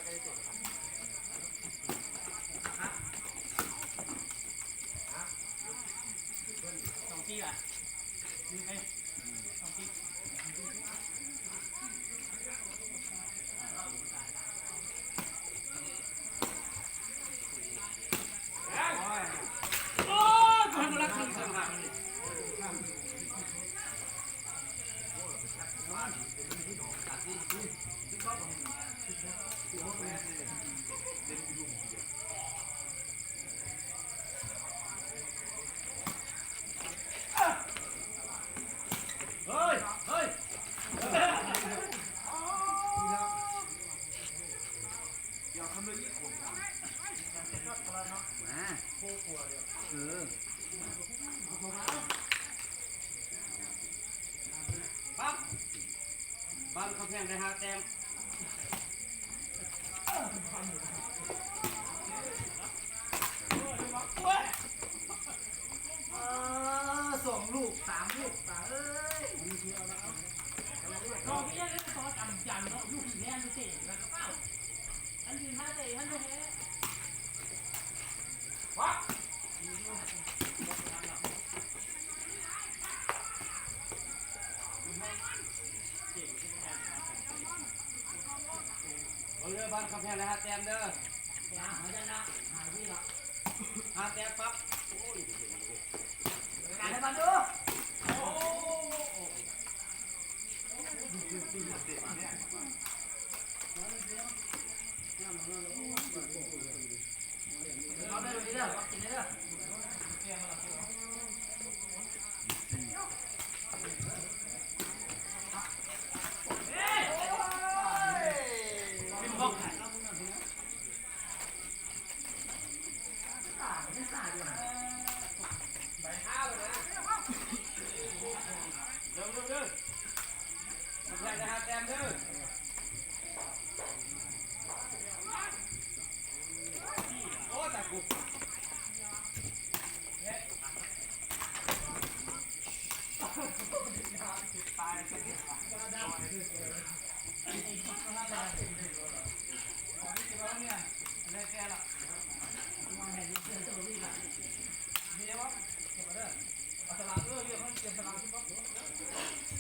สองที่อ่ะเฮ้ยสองที่โอ้ยคนรักคนสำคัญเฮ้ยเฮ้ยอย่าทำเลยยี่ขมมาโคตรกลัวเลยปั๊บบ้านเขาแพงได้5 แต้ม2 ลูก 3 ลูกตาเอ้ยรอพี่ยังซอจำเนาะอยู่ที่แน่ดูเตะแล้วก็เป้าอันยืนท่าเตะท่านดูแฮ่วัดเอาเรือบ้านคำแพงเลย5 แต้มเด้อหาได้นะหาที่ละ5 แต้มปั๊บการให้บ้านดูโอ้เอาได้ดีเด้อกินได้เด้อเป็นบล็อกไปข้าวเลยนะเร็วเด้อทำไรนะฮะแต้มเด้อโอ้ตากุตายสักนิดเนี่ยได้แก่ละมาเห็นเรื่องตัวนี้ละมีอะไรวะเก็บมาเด้อเอาสลากเรียกเขาเก็บสลากขึ้นบล็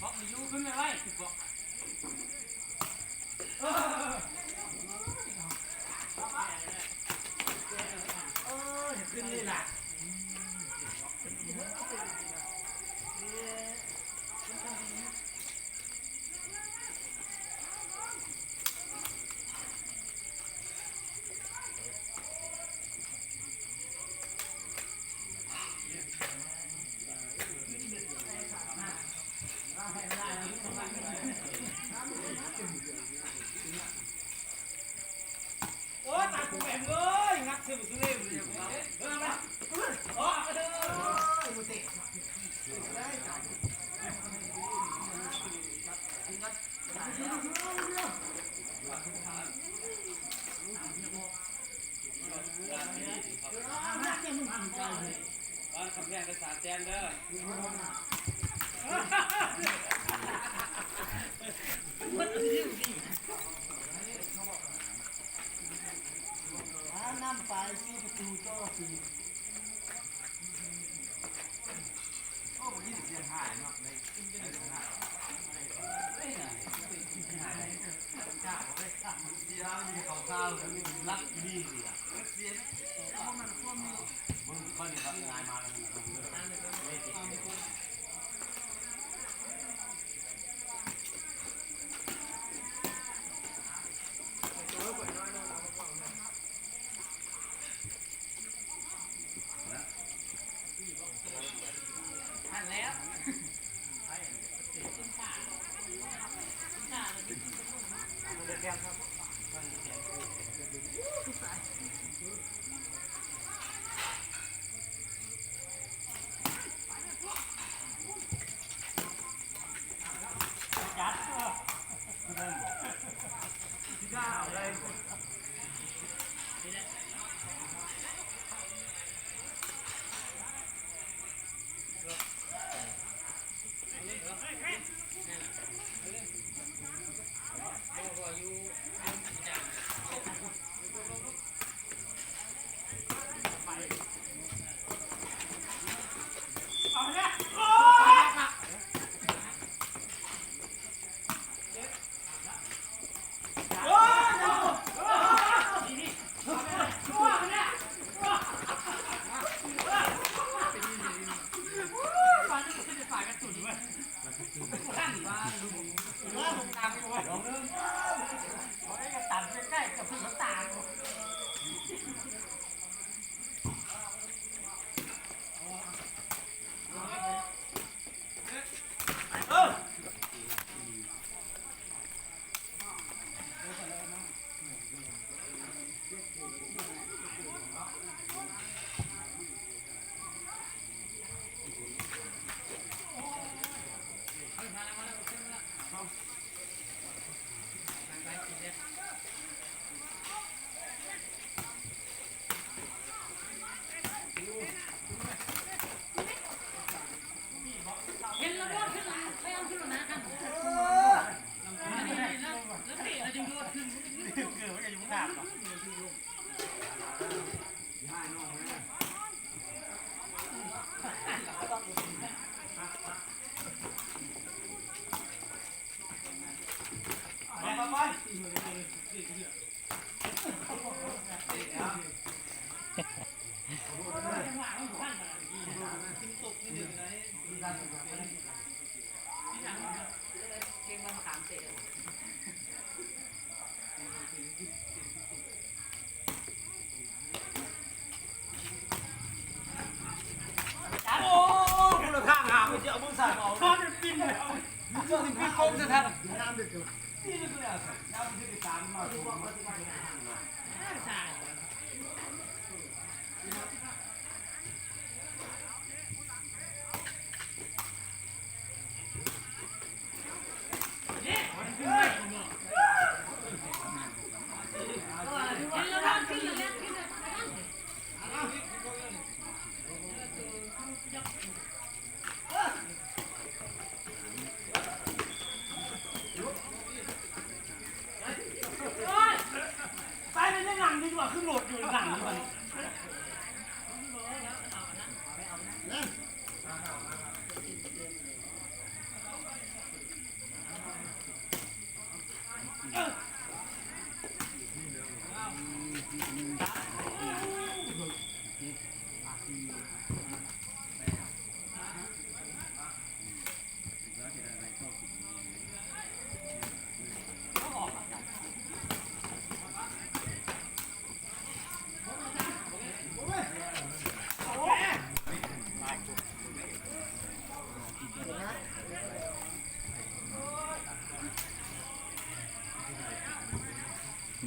อกมีลูกขึ้นเลยไว้ถึงบล็อกขึ้นเลยล่ะโอ้ตากูแหวงเลยงัดเสื้อสุเรศเลยมาโอ้เด้อมูเตะบ้านคำแพงได้3 แต้มเด้อน้ำไปที่ประตูก็คือโอ้ยเสียงหายมากเลยเสียงหายไม่น่ะเสียงหายเลยจ้าเลยเสียงมีข้าวๆรักดีสิอ่ะเสียงเพราะมันก็มีมันนี่ทำงานมาแล้วทันแล้วแก้มครับจัดที่ข้าวเลย ลองนึงโอ้ยก็ตัดใกล้ๆกับพึ่งตา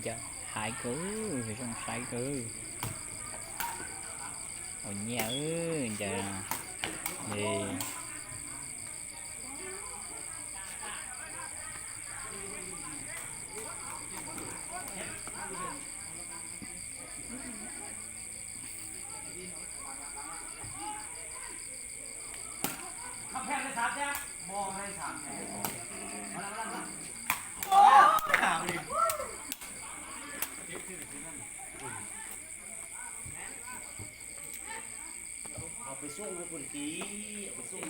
giờ hại cứ thì xong sai cứ ôi nhớ giờ thìไปส่งคนตีไปส่ง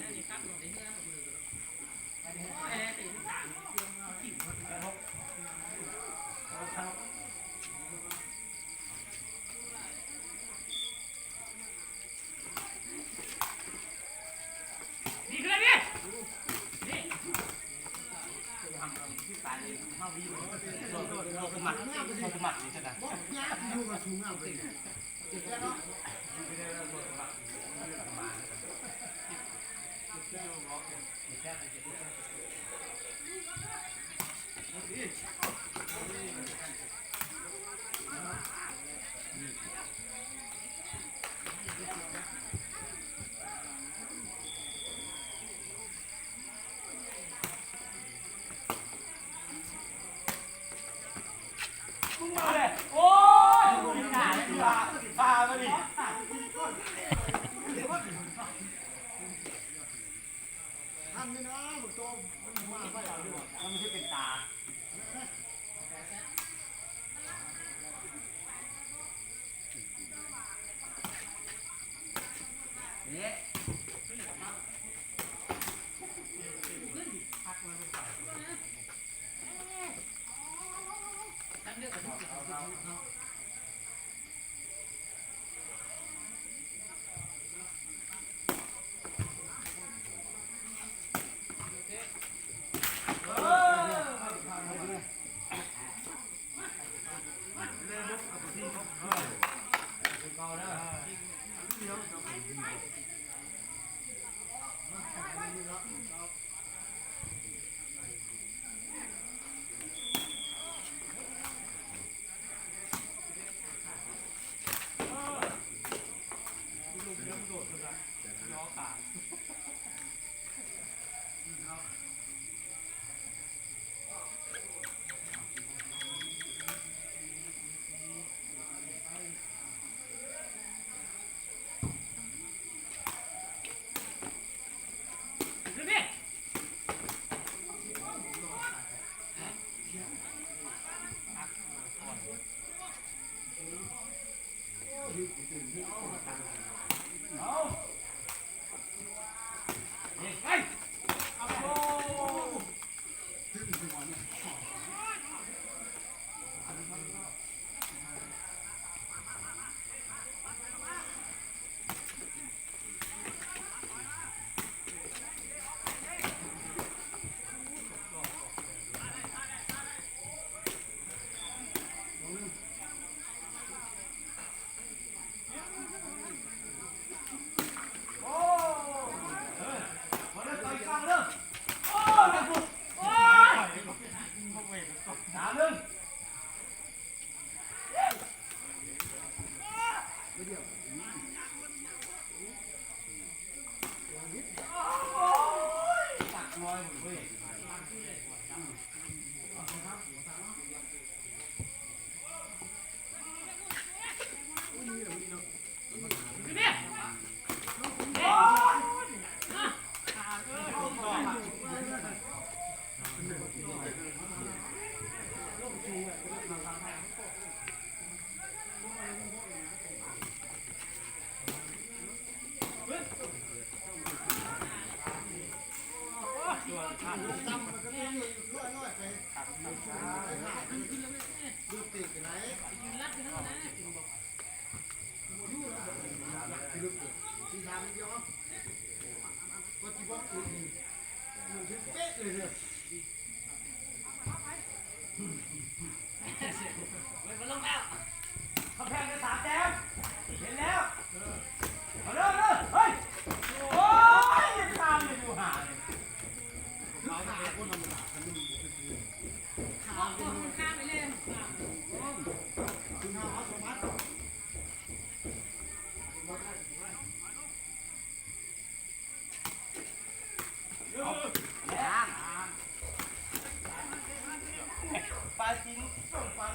ปลาจิ้งส่งปลา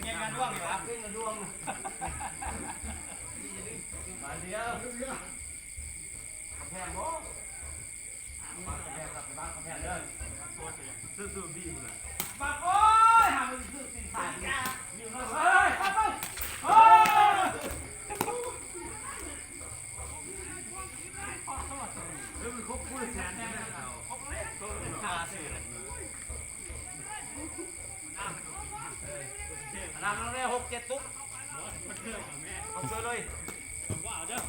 เงี้ยงานด้วงเหรอเงี้ยงานด้วงมาเดียวแพงบ่บ้านแพงครับบ้านแพงเด้อซื้อบีมเลยบ้านโอ้ยหามันซื้อสินค้าอยู่นะเฮ้ยไปเฮ้ยมันครบคู่แสนแน่ครบเลยขาเสียน้ำน้ำเลย6-7 ตุ๊กเอาเสื้อเลยว้าวเด้อ